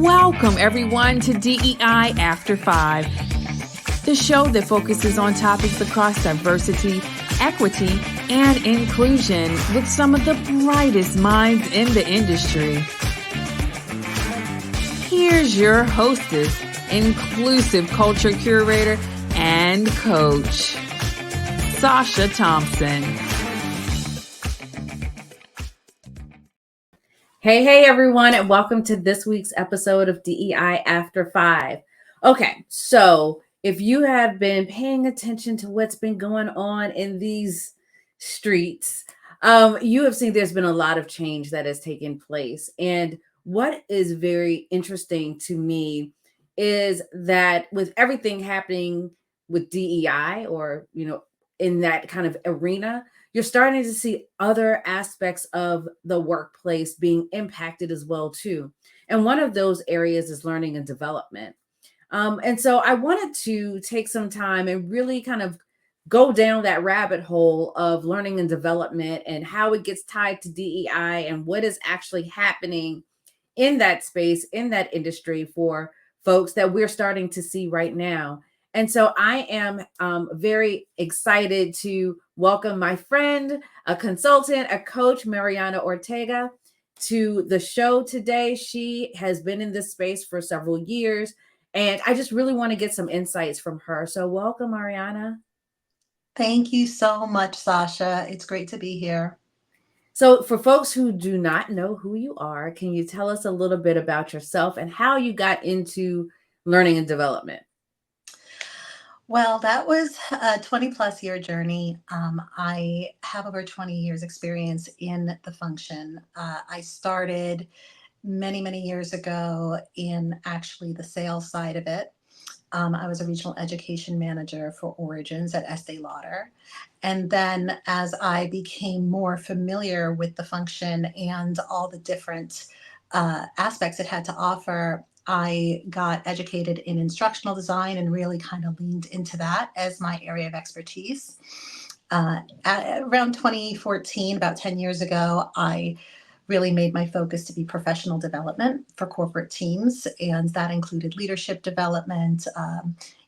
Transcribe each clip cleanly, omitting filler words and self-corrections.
Welcome, everyone, to DEI After 5, the show that focuses on topics across diversity, equity, and inclusion with some of the brightest minds in the industry. Here's your hostess, inclusive culture curator and coach, Sacha Thompson. Hey, everyone, and welcome to this week's episode of DEI After 5. Okay, so if you have been paying attention to what's been going on in these streets, you have seen there's been a lot of change that has taken place. And what is very interesting to me is that with everything happening with DEI or, in that kind of arena, you're starting to see other aspects of the workplace being impacted as well, too. And one of those areas is learning and development. And so I wanted to take some time and really kind of go down that rabbit hole of learning and development and how it gets tied to DEI and what is actually happening in that space, in that industry for folks that we're starting to see right now. And so I am very excited to welcome my friend, a consultant, a coach, Mariana Ortega, to the show today. She has been in this space for several years, and I just really want to get some insights from her. So welcome, Mariana. Thank you so much, Sacha. It's great to be here. So for folks who do not know who you are, can you tell us a little bit about yourself and how you got into learning and development? Well, that was a 20 plus year journey. I have over 20 years experience in the function. I started many years ago in actually the sales side of it. I was a regional education manager for Origins at Estee Lauder. And then as I became more familiar with the function and all the different aspects it had to offer, I got educated in instructional design and really kind of leaned into that as my area of expertise. Around 2014, about 10 years ago, I really made my focus to be professional development for corporate teams. And that included leadership development,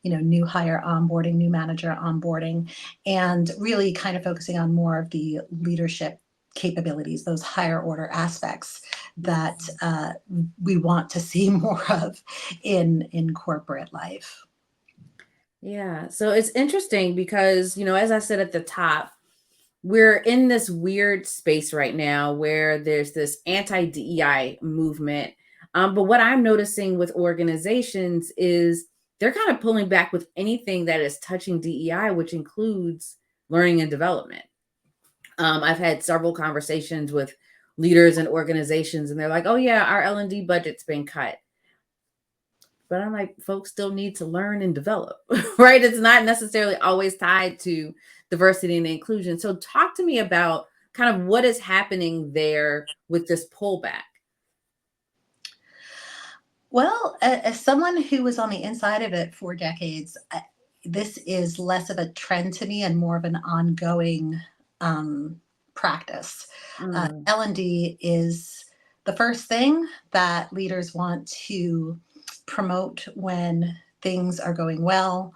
new hire onboarding, new manager onboarding, and really kind of focusing on more of the leadership capabilities, those higher order aspects that we want to see more of in corporate life. Yeah, so it's interesting because, as I said at the top, we're in this weird space right now where there's this anti-DEI movement. But what I'm noticing with organizations is they're kind of pulling back with anything that is touching DEI, which includes learning and development. I've had several conversations with leaders and organizations, and they're like, oh yeah, our L&D budget's been cut. But I'm like, folks still need to learn and develop, right? It's not necessarily always tied to diversity and inclusion. So talk to me about kind of what is happening there with this pullback. Well, as someone who was on the inside of it for decades, this is less of a trend to me and more of an ongoing practice. L&D is the first thing that leaders want to promote when things are going well.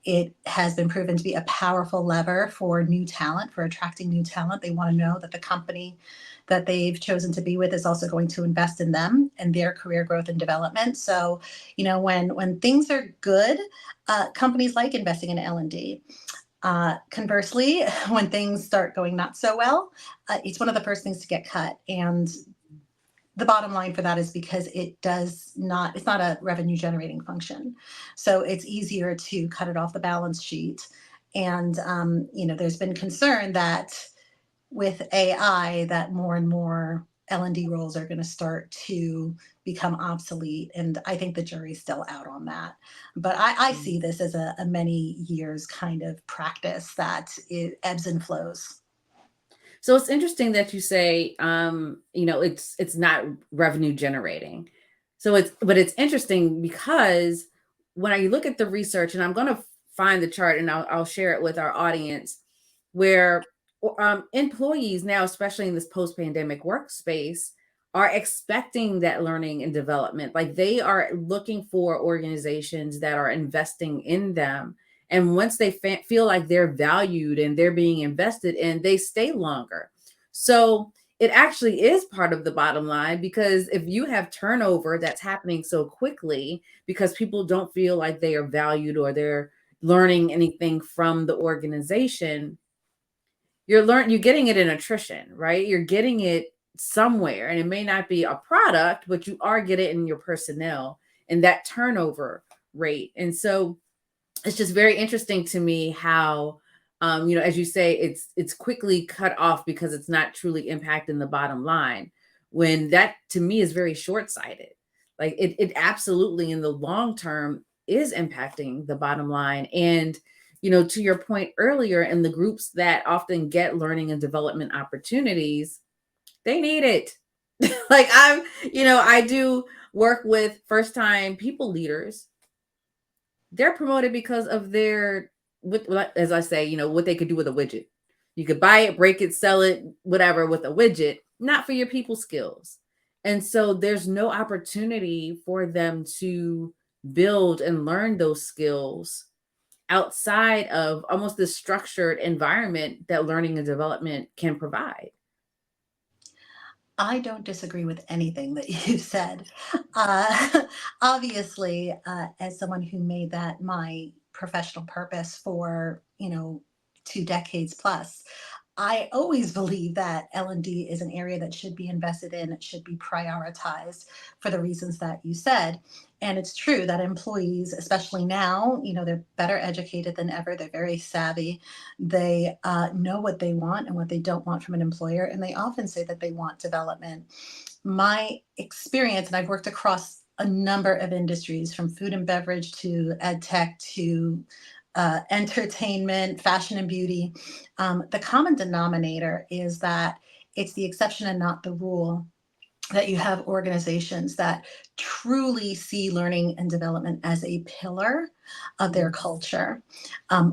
It has been proven to be a powerful lever for new talent, for attracting new talent. They want to know that the company that they've chosen to be with is also going to invest in them and their career growth and development. So, when things are good, companies like investing in L&D. Conversely, when things start going not so well, it's one of the first things to get cut. And the bottom line for that is because it's not a revenue generating function. So it's easier to cut it off the balance sheet. And, there's been concern that with AI that more and more L&D roles are going to start to become obsolete. And I think the jury's still out on that. But I see this as a many years kind of practice that it ebbs and flows. So it's interesting that you say, it's not revenue generating. But it's interesting because when I look at the research, and I'm going to find the chart and I'll share it with our audience, where employees now, especially in this post-pandemic workspace, are expecting that learning and development. Like they are looking for organizations that are investing in them. And once they feel like they're valued and they're being invested in, they stay longer. So it actually is part of the bottom line, because if you have turnover that's happening so quickly because people don't feel like they are valued or they're learning anything from the organization, you're getting it in attrition, right? You're getting it somewhere, and it may not be a product, but you are getting it in your personnel and that turnover rate. And so it's just very interesting to me how as you say, it's quickly cut off because it's not truly impacting the bottom line, when that to me is very short-sighted. Like it absolutely in the long term is impacting the bottom line. And to your point earlier, in the groups that often get learning and development opportunities, they need it. Like I do work with first time people leaders. They're promoted because of their, as I say, what they could do with a widget. You could buy it, break it, sell it, whatever, with a widget, not for your people skills. And so there's no opportunity for them to build and learn those skills outside of almost this structured environment that learning and development can provide. I don't disagree with anything that you said. Uh, Obviously, as someone who made that my professional purpose for 2 decades plus, I always believe that L&D is an area that should be invested in, it should be prioritized for the reasons that you said. And it's true that employees, especially now, they're better educated than ever. They're very savvy. They know what they want and what they don't want from an employer. And they often say that they want development. My experience, and I've worked across a number of industries from food and beverage to ed tech to entertainment, fashion and beauty. The common denominator is that it's the exception and not the rule that you have organizations that truly see learning and development as a pillar of their culture.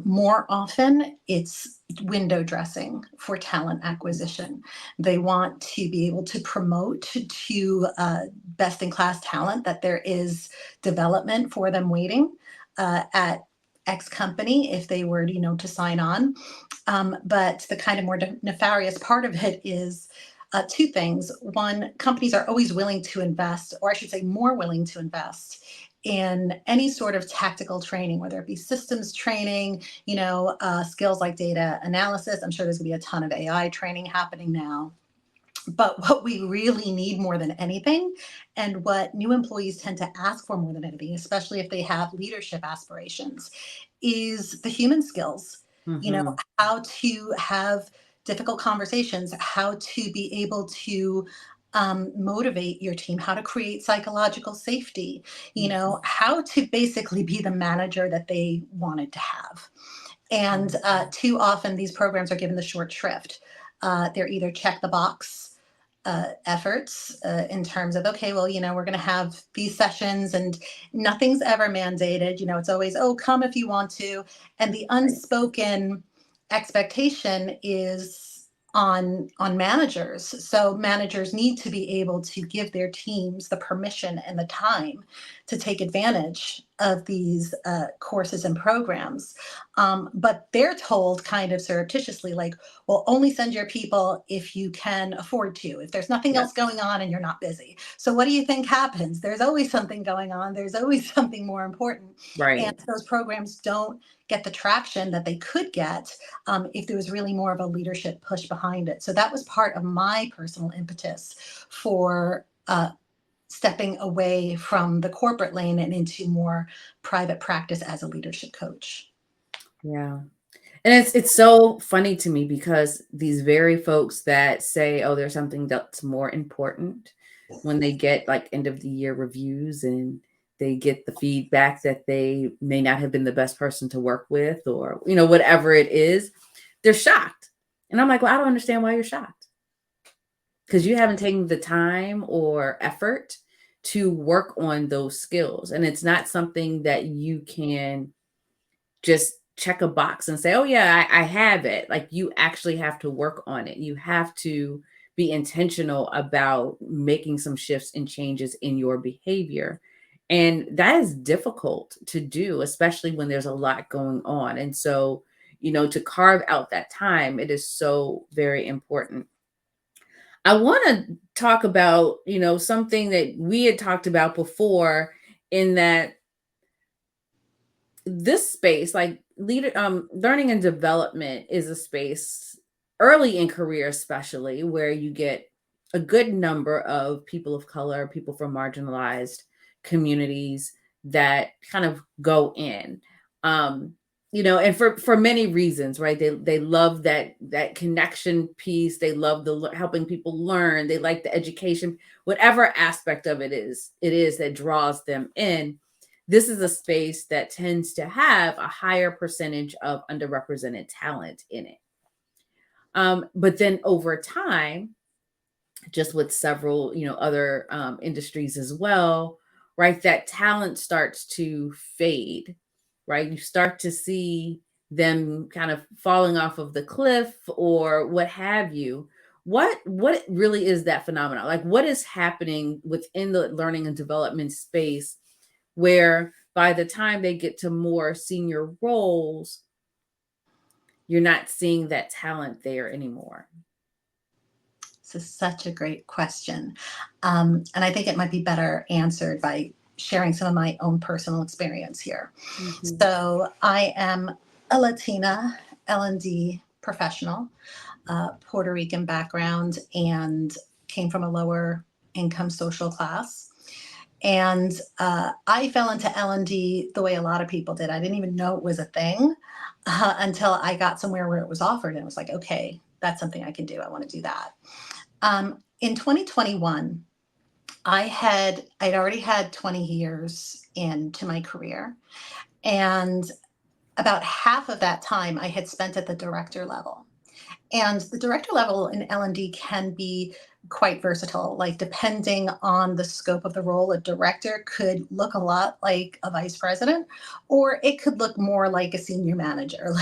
More often, it's window dressing for talent acquisition. They want to be able to promote to best in class talent that there is development for them waiting at X company if they were, to sign on. But the kind of more nefarious part of it is two things. One, companies are always willing to invest, or I should say, more willing to invest in any sort of tactical training, whether it be systems training, skills like data analysis. I'm sure there's going to be a ton of AI training happening now. But what we really need more than anything, and what new employees tend to ask for more than anything, especially if they have leadership aspirations, is the human skills. Mm-hmm. How to have difficult conversations, how to be able to motivate your team, how to create psychological safety, how to basically be the manager that they wanted to have. And too often these programs are given the short shrift. They're either check the box efforts in terms of, okay, well, we're going to have these sessions and nothing's ever mandated. It's always, oh, come if you want to. And the unspoken expectation is on managers. So managers need to be able to give their teams the permission and the time to take advantage of these courses and programs. But they're told kind of surreptitiously, like, well, only send your people if you can afford to, if there's nothing else going on and you're not busy. So what do you think happens? There's always something going on. There's always something more important. Right. And those programs don't get the traction that they could get if there was really more of a leadership push behind it. So that was part of my personal impetus for stepping away from the corporate lane and into more private practice as a leadership coach. Yeah. And it's so funny to me, because these very folks that say, oh, there's something that's more important, when they get like end of the year reviews and they get the feedback that they may not have been the best person to work with, or, whatever it is, they're shocked. And I'm like, well, I don't understand why you're shocked. Because you haven't taken the time or effort to work on those skills. And it's not something that you can just check a box and say, oh yeah, I have it. Like, you actually have to work on it. You have to be intentional about making some shifts and changes in your behavior. And that is difficult to do, especially when there's a lot going on. And so, to carve out that time, it is so very important. I want to talk about, something that we had talked about before, in that this space, like learning and development, is a space early in career, especially, where you get a good number of people of color, people from marginalized communities that kind of go in. And for many reasons, right? They love that connection piece. They love the helping people learn. They like the education, whatever aspect of it is that draws them in. This is a space that tends to have a higher percentage of underrepresented talent in it. But then over time, just with several, other industries as well, right, that talent starts to fade, right? You start to see them kind of falling off of the cliff or what have you. What really is that phenomenon? Like, what is happening within the learning and development space, where by the time they get to more senior roles, you're not seeing that talent there anymore? This is such a great question. And I think it might be better answered by sharing some of my own personal experience here. Mm-hmm. So I am a Latina L&D professional, Puerto Rican background, and came from a lower income social class. And I fell into L&D the way a lot of people did. I didn't even know it was a thing until I got somewhere where it was offered, and it was like, okay, that's something I can do. I want to do that. In 2021, I'd already had 20 years into my career, and about half of that time I had spent at the director level. And the director level in L&D can be quite versatile. Like, depending on the scope of the role, a director could look a lot like a vice president, or it could look more like a senior manager.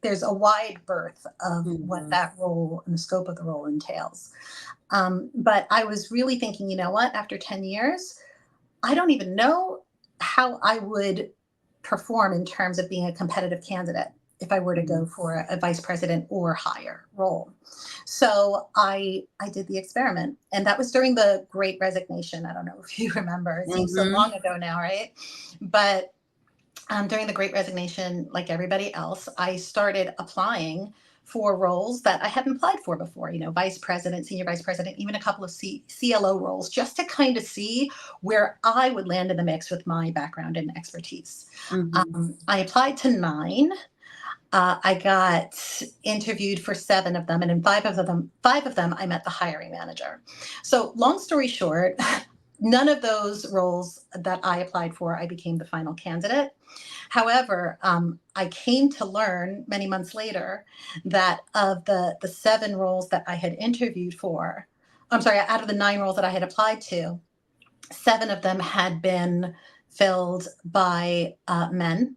There's a wide berth of what that role and the scope of the role entails. But I was really thinking, you know what, after 10 years, I don't even know how I would perform in terms of being a competitive candidate if I were to go for a vice president or higher role. So I did the experiment, and that was during the Great Resignation. I don't know if you remember. It seems so long ago now, right? But during the Great Resignation, like everybody else, I started applying for roles that I hadn't applied for before, vice president, senior vice president, even a couple of CLO roles, just to kind of see where I would land in the mix with my background and expertise. I applied to 9. I got interviewed for 7 of them, and in 5 of them, I met the hiring manager. So long story short, none of those roles that I applied for, I became the final candidate. However, I came to learn many months later that of the 7 roles that I had interviewed for, out of the 9 roles that I had applied to, 7 of them had been filled by men,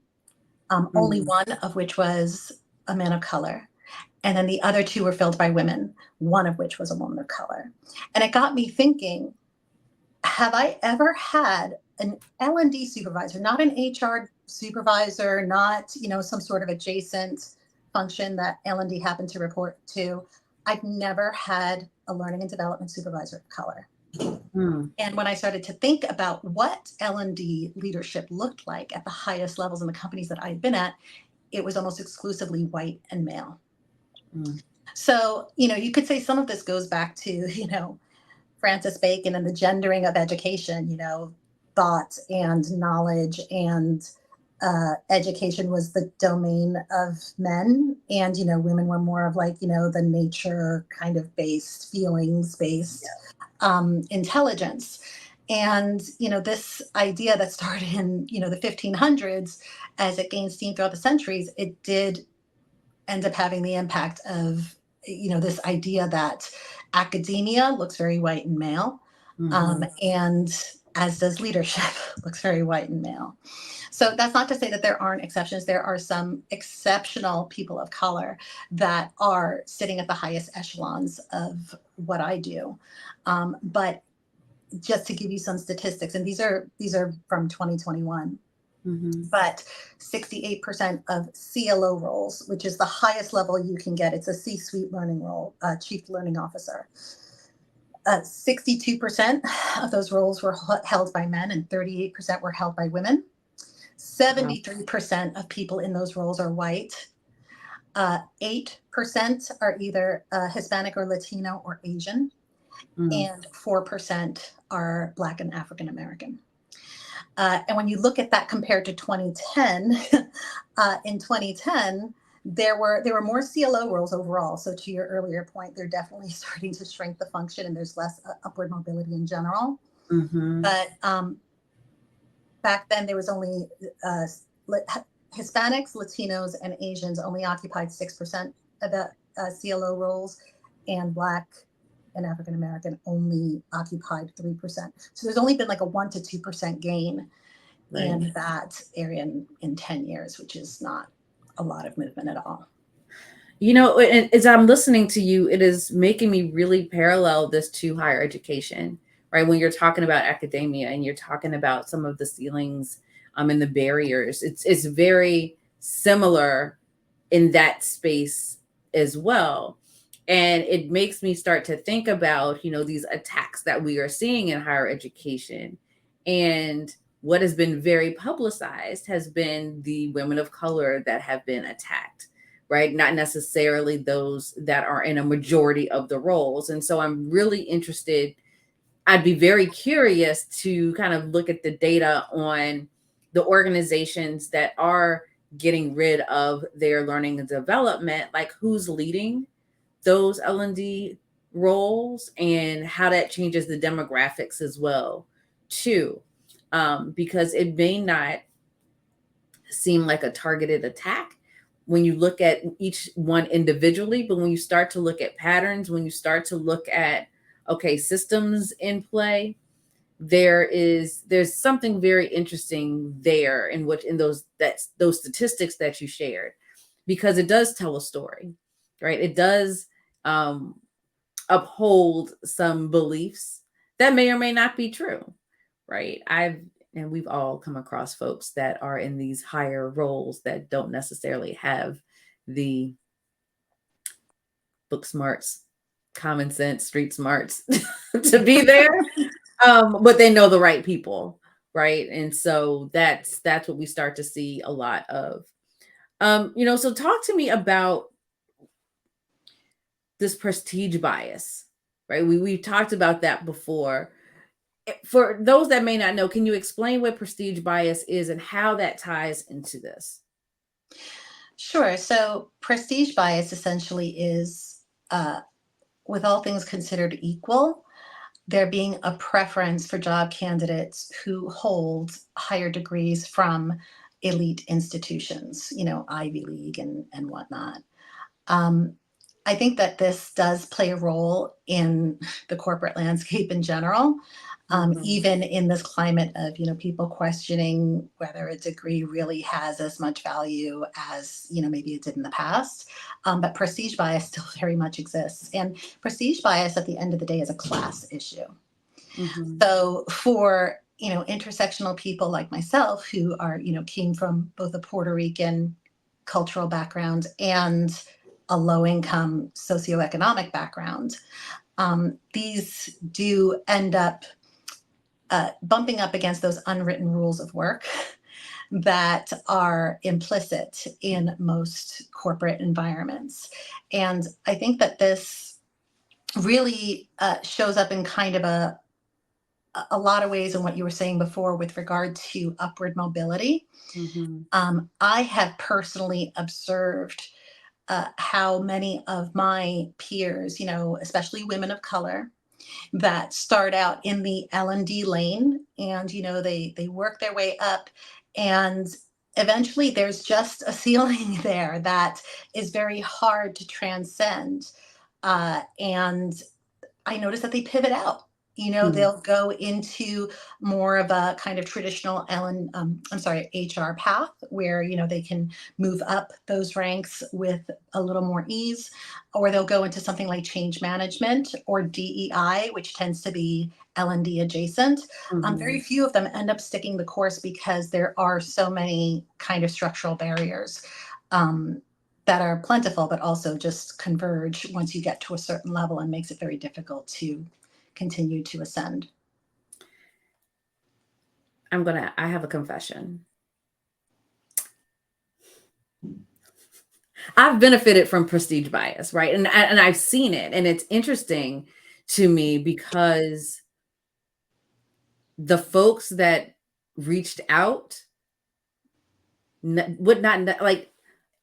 only 1 of which was a man of color. And then the other 2 were filled by women, 1 of which was a woman of color. And it got me thinking, have I ever had an L&D supervisor, not an HR supervisor, not, some sort of adjacent function that L&D happened to report to? I've never had a learning and development supervisor of color. And when I started to think about what L&D leadership looked like at the highest levels in the companies that I'd been at, it was almost exclusively white and male. So, you could say some of this goes back to, Francis Bacon and the gendering of education, thought and knowledge and education was the domain of men, and women were more of the nature kind of based, feelings based intelligence. And this idea that started in the 1500s, as it gained steam throughout the centuries, it did end up having the impact of this idea that academia looks very white and male, and as does leadership. Looks very white and male. So that's not to say that there aren't exceptions. There are some exceptional people of color that are sitting at the highest echelons of what I do. But just to give you some statistics, and these are from 2021, but 68% of CLO roles, which is the highest level you can get, it's a C-suite learning role, chief learning officer. 62% of those roles were held by men and 38% were held by women. 73% of people in those roles are white. 8% are either Hispanic or Latino or Asian, and 4% are Black and African American. And when you look at that compared to 2010, in 2010, there were more CLO roles overall. So to your earlier point, they're definitely starting to shrink the function, and there's less upward mobility in general. But back then, there was only Hispanics, Latinos, and Asians only occupied 6% of the CLO roles, and Black and African American only occupied 3%. So there's only been like a 1 to 2% gain in that area in 10 years, which is not a lot of movement at all. You know, as I'm listening to you, it is making me really parallel this to higher education, right? When you're talking about academia and you're talking about some of the ceilings and the barriers, it's very similar in that space as well. And it makes me start to think about, you know, these attacks that we are seeing in higher education. And what has been very publicized has been the women of color that have been attacked, right? Not necessarily those that are in a majority of the roles. And so I'm really interested. I'd be very curious to kind of look at the data on the organizations that are getting rid of their learning and development, like who's leading those L&D roles and how that changes the demographics as well, too. Because it may not seem like a targeted attack when you look at each one individually, but when you start to look at patterns, when you start to look at, okay, systems in play, there's something very interesting there in those statistics that you shared, because it does tell a story, right? It does uphold some beliefs that may or may not be true, right? And we've all come across folks that are in these higher roles that don't necessarily have the book smarts, common sense, street smarts to be there, but they know the right people, right? And so that's what we start to see a lot of. You know, so talk to me about this prestige bias, right? We've talked about that before. For those that may not know, can you explain what prestige bias is and how that ties into this? Sure. So prestige bias essentially is, with all things considered equal, there being a preference for job candidates who hold higher degrees from elite institutions, you know, Ivy League and whatnot. I think that this does play a role in the corporate landscape in general, even in this climate of, you know, people questioning whether a degree really has as much value as, you know, maybe it did in the past. But prestige bias still very much exists. And prestige bias at the end of the day is a class issue. So for, you know, intersectional people like myself who are, you know, came from both a Puerto Rican cultural background and a low-income socioeconomic background, these do end up bumping up against those unwritten rules of work that are implicit in most corporate environments. And I think that this really shows up in kind of a lot of ways in what you were saying before with regard to upward mobility. I have personally observed how many of my peers, you know, especially women of color, that start out in the L&D lane, and you know they work their way up, and eventually there's just a ceiling there that is very hard to transcend. And I notice that they pivot out. They'll go into more of a kind of traditional HR path where, they can move up those ranks with a little more ease, or they'll go into something like change management or DEI, which tends to be L&D adjacent. Very few of them end up sticking the course because there are so many kind of structural barriers that are plentiful, but also just converge once you get to a certain level and makes it very difficult to continue to ascend. I have a confession. I've benefited from prestige bias, right? And I've seen it, and it's interesting to me because the folks that reached out would not, like,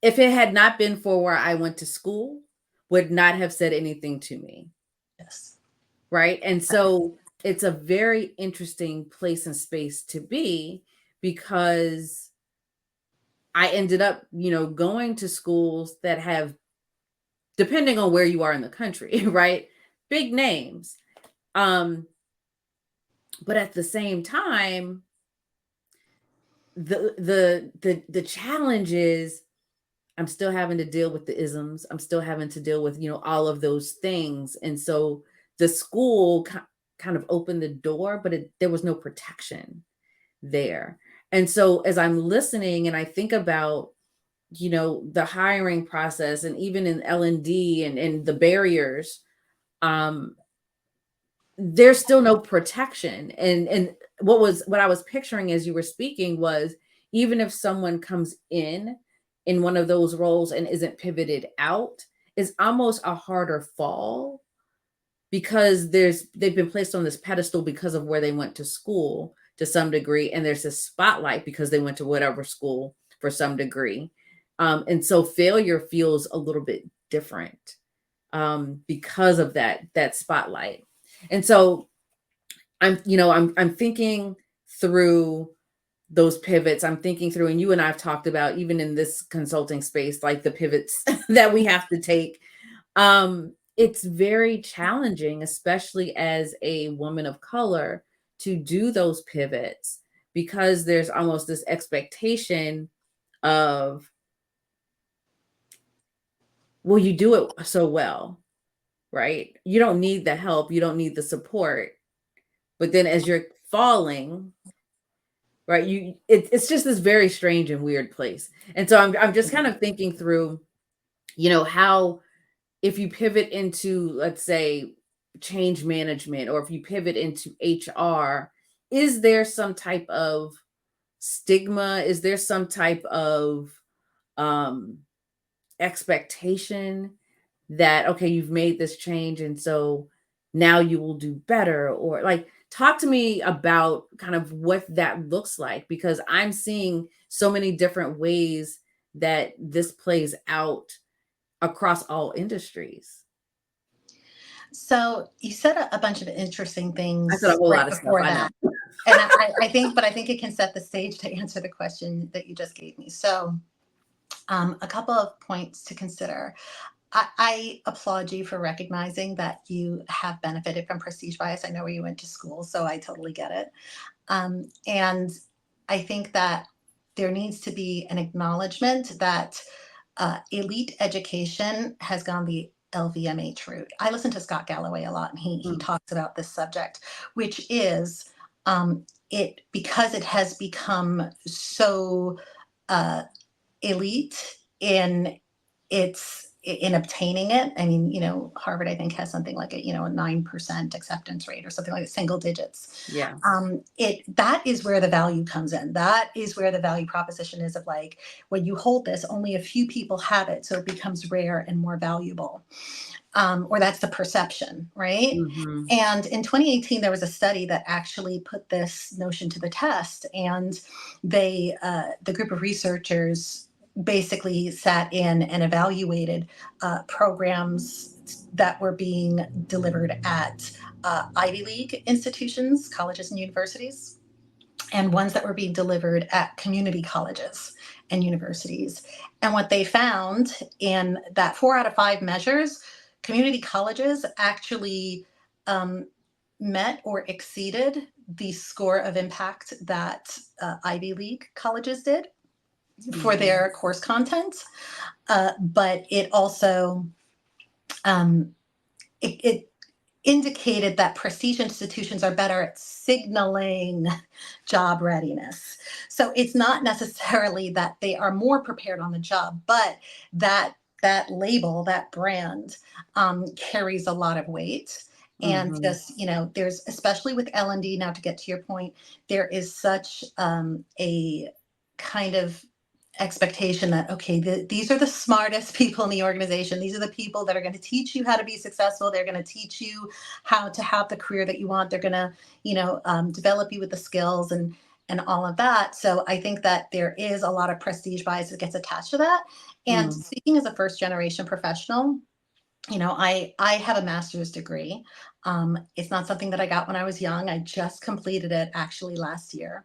if it had not been for where I went to school, would not have said anything to me. Yes. Right. And so it's a very interesting place and space to be, because I ended up, going to schools that have, depending on where you are in the country, right, big names. But at the same time, the challenge is I'm still having to deal with the isms. I'm still having to deal with, all of those things. And so the school kind of opened the door, but there was no protection there. And so as I'm listening and I think about, the hiring process, and even in L&D and the barriers, there's still no protection. And what I was picturing as you were speaking was, even if someone comes in one of those roles and isn't pivoted out, is almost a harder fall, because they've been placed on this pedestal because of where they went to school to some degree, and there's this spotlight because they went to whatever school for some degree. And so failure feels a little bit different because of that spotlight. And so I'm thinking through those pivots. I'm thinking through, and you and I've talked about, even in this consulting space, like the pivots that we have to take. It's very challenging, especially as a woman of color, to do those pivots, because there's almost this expectation of, well, you do it so well, right? You don't need the help, you don't need the support. But then as you're falling, right, it's just this very strange and weird place. And so I'm just kind of thinking through, how, if you pivot into, let's say, change management, or if you pivot into HR, is there some type of stigma? Is there some type of expectation that, okay, you've made this change, and so now you will do better? Or, like, talk to me about kind of what that looks like, because I'm seeing so many different ways that this plays out across all industries. So you said a bunch of interesting I said a things whole right lot of stuff, before I know. that. And I think it can set the stage to answer the question that you just gave me. So a couple of points to consider. I applaud you for recognizing that you have benefited from prestige bias. I know where you went to school, so I totally get it. And I think that there needs to be an acknowledgement that elite education has gone the LVMH route. I listen to Scott Galloway a lot, and he talks about this subject, which is because it has become so elite in obtaining it. I mean, Harvard, I think, has something like a 9% acceptance rate or something like single digits. Yeah. That is where the value comes in. That is where the value proposition is of, like, when you hold this, only a few people have it, so it becomes rare and more valuable. Or that's the perception, right? Mm-hmm. And in 2018, there was a study that actually put this notion to the test, and the group of researchers basically sat in and evaluated programs that were being delivered at Ivy League institutions, colleges and universities, and ones that were being delivered at community colleges and universities. And what they found in that 4 out of 5 measures, community colleges actually met or exceeded the score of impact that Ivy League colleges did for their course content. But it also um, it indicated that prestige institutions are better at signaling job readiness. So it's not necessarily that they are more prepared on the job, but that label, that brand, carries a lot of weight. And Mm-hmm. just, there's, especially with L&D, now to get to your point, there is such a kind of expectation that, okay, these are the smartest people in the organization. These are the people that are going to teach you how to be successful. They're going to teach you how to have the career that you want. They're going to, develop you with the skills and all of that. So I think that there is a lot of prestige bias that gets attached to that. And speaking as a first generation professional, I have a master's degree. It's not something that I got when I was young. I just completed it actually last year.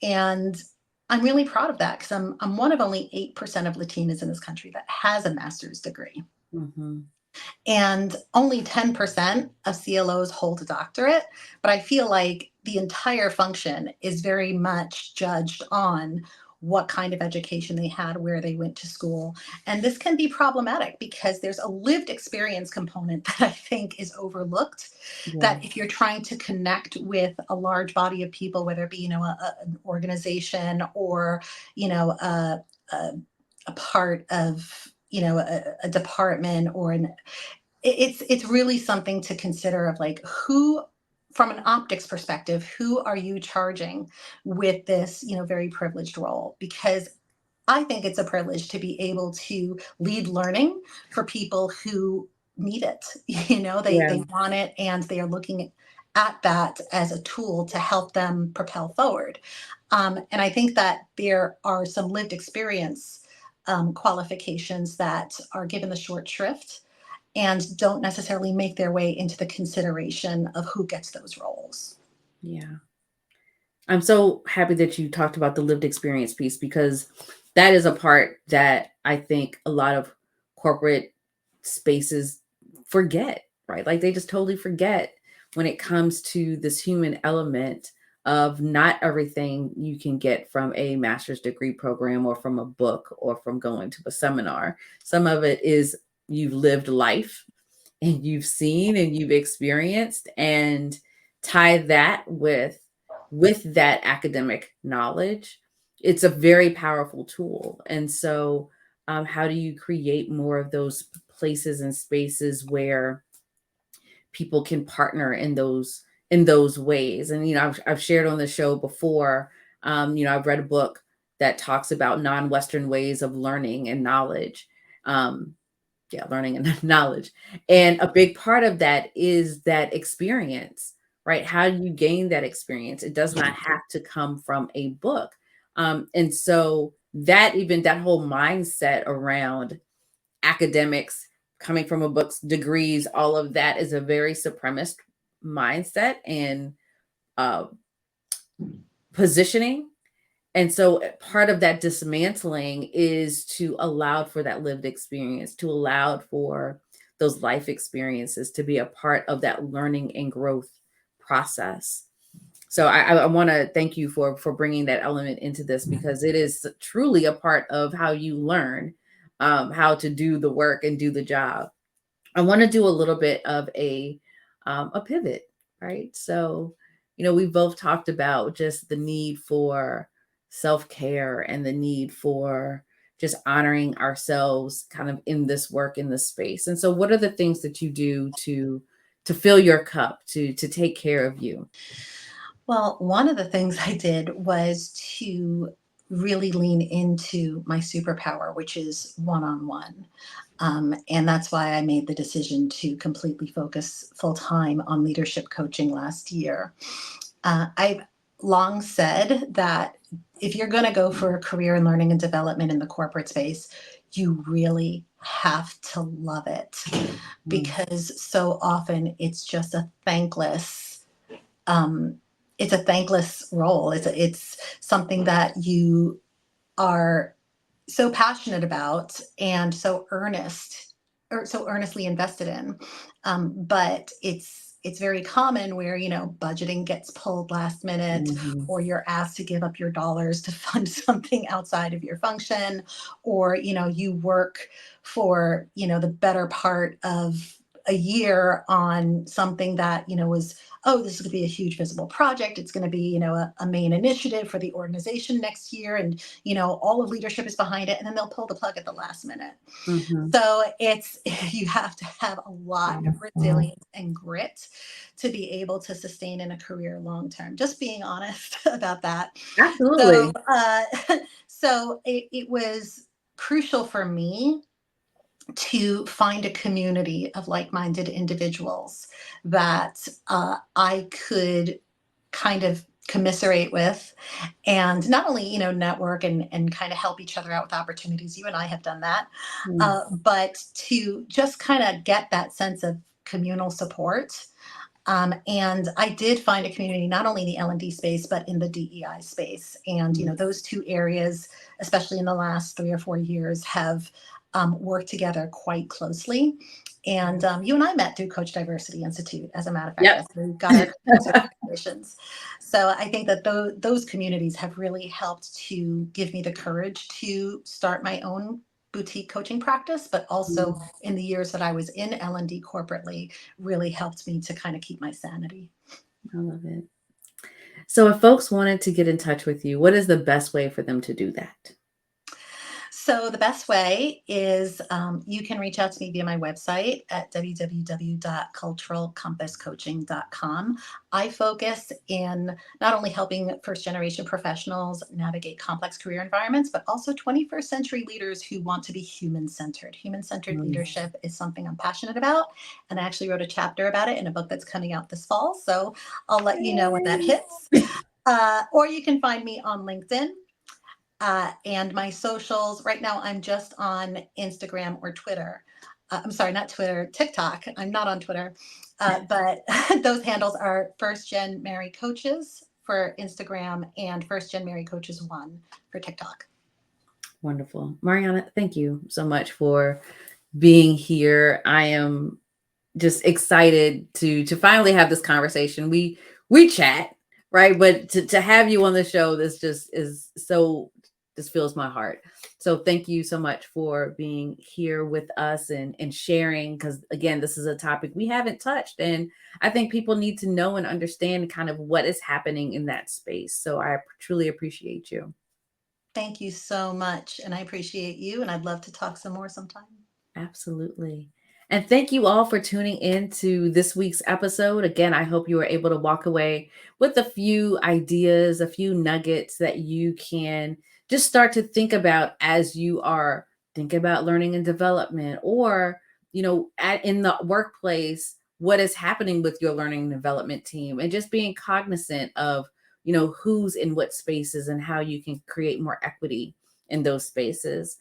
And I'm really proud of that because I'm one of only 8% of Latinas in this country that has a master's degree. Mm-hmm. And only 10% of CLOs hold a doctorate. But I feel like the entire function is very much judged on what kind of education they had, where they went to school. And this can be problematic because there's a lived experience component that I think is overlooked. Yeah. That if you're trying to connect with a large body of people, whether it be, an organization or, a part of, a department or it's really something to consider of like who, from an optics perspective, who are you charging with this, very privileged role? Because I think it's a privilege to be able to lead learning for people who need it. They Yeah. want it and they are looking at that as a tool to help them propel forward. And I think that there are some lived experience qualifications that are given the short shrift and don't necessarily make their way into the consideration of who gets those roles. Yeah. I'm so happy that you talked about the lived experience piece because that is a part that I think a lot of corporate spaces forget, right? Like they just totally forget when it comes to this human element of not everything you can get from a master's degree program or from a book or from going to a seminar. Some of it is you've lived life and you've seen and you've experienced, and tie that with that academic knowledge, it's a very powerful tool. And so how do you create more of those places and spaces where people can partner in those ways? And I've shared on the show before, I've read a book that talks about non-Western ways of learning and knowledge. Yeah, learning and knowledge. And a big part of that is that experience, right? How do you gain that experience? It does not have to come from a book. And so that whole mindset around academics coming from a book's degrees, all of that is a very supremacist mindset and uh, positioning. And so part of that dismantling is to allow for that lived experience, to allow for those life experiences to be a part of that learning and growth process. So I want to thank you for bringing that element into this because it is truly a part of how you learn how to do the work and do the job. I want to do a little bit of a pivot, right? So, we both talked about just the need for self-care and the need for just honoring ourselves kind of in this work in this space. And so what are the things that you do to fill your cup, to take care of you? Well, one of the things I did was to really lean into my superpower, which is one on one. And that's why I made the decision to completely focus full time on leadership coaching last year. I've long said that if you're going to go for a career in learning and development in the corporate space, you really have to love it Mm, because so often it's just a thankless um, it's a thankless role. It's something that you are so passionate about and so earnestly invested in. But it's very common where, budgeting gets pulled last minute, Mhm. or you're asked to give up your dollars to fund something outside of your function, or, you work for, the better part of a year on something that, was, oh, this is going to be a huge visible project. It's going to be, a main initiative for the organization next year. And, all of leadership is behind it. And then they'll pull the plug at the last minute. Mhm. So it's, you have to have a lot of Mhm. resilience and grit to be able to sustain in a career long term. Just being honest about that. So, Absolutely. so it was crucial for me to find a community of like-minded individuals that I could kind of commiserate with, and not only network and kind of help each other out with opportunities. You and I have done that, Mm. but to just kind of get that sense of communal support. And I did find a community not only in the L&D space but in the DEI space, and Mm. those two areas, especially in the last 3 or 4 years, have worked together quite closely. And you and I met through Coach Diversity Institute, as a matter of fact. Yep. That's where we got our coaching certifications. So I think that those communities have really helped to give me the courage to start my own boutique coaching practice, but also Mm. in the years that I was in L&D corporately, really helped me to kind of keep my sanity. I love it. So if folks wanted to get in touch with you, what is the best way for them to do that? So the best way is you can reach out to me via my website at www.culturalcompasscoaching.com. I focus in not only helping first generation professionals navigate complex career environments, but also 21st century leaders who want to be human centered. Human centered Mm. leadership is something I'm passionate about. And I actually wrote a chapter about it in a book that's coming out this fall. So I'll let you know when that hits. Or you can find me on LinkedIn. And my socials, right now, I'm just on Instagram or Twitter. I'm sorry, not Twitter, TikTok. I'm not on Twitter. But those handles are First Gen Mary Coaches for Instagram and First Gen Mary Coaches 1 for TikTok. Wonderful. Mariana, thank you so much for being here. I am just excited to finally have this conversation. We chat, right? But to have you on the show, this just is so, just fills my heart. So thank you so much for being here with us and sharing, because again, this is a topic we haven't touched. And I think people need to know and understand kind of what is happening in that space. So I truly appreciate you. Thank you so much. And I appreciate you. And I'd love to talk some more sometime. Absolutely. And thank you all for tuning in to this week's episode. Again, I hope you were able to walk away with a few ideas, a few nuggets that you can just start to think about as you are thinking about learning and development, or, in the workplace, what is happening with your learning and development team, and just being cognizant of, who's in what spaces and how you can create more equity in those spaces.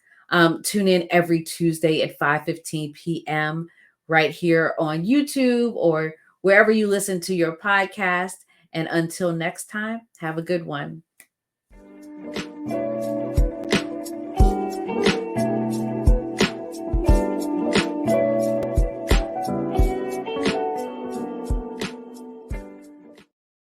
Tune in every Tuesday at 5:15 p.m. right here on YouTube or wherever you listen to your podcast. And until next time, have a good one.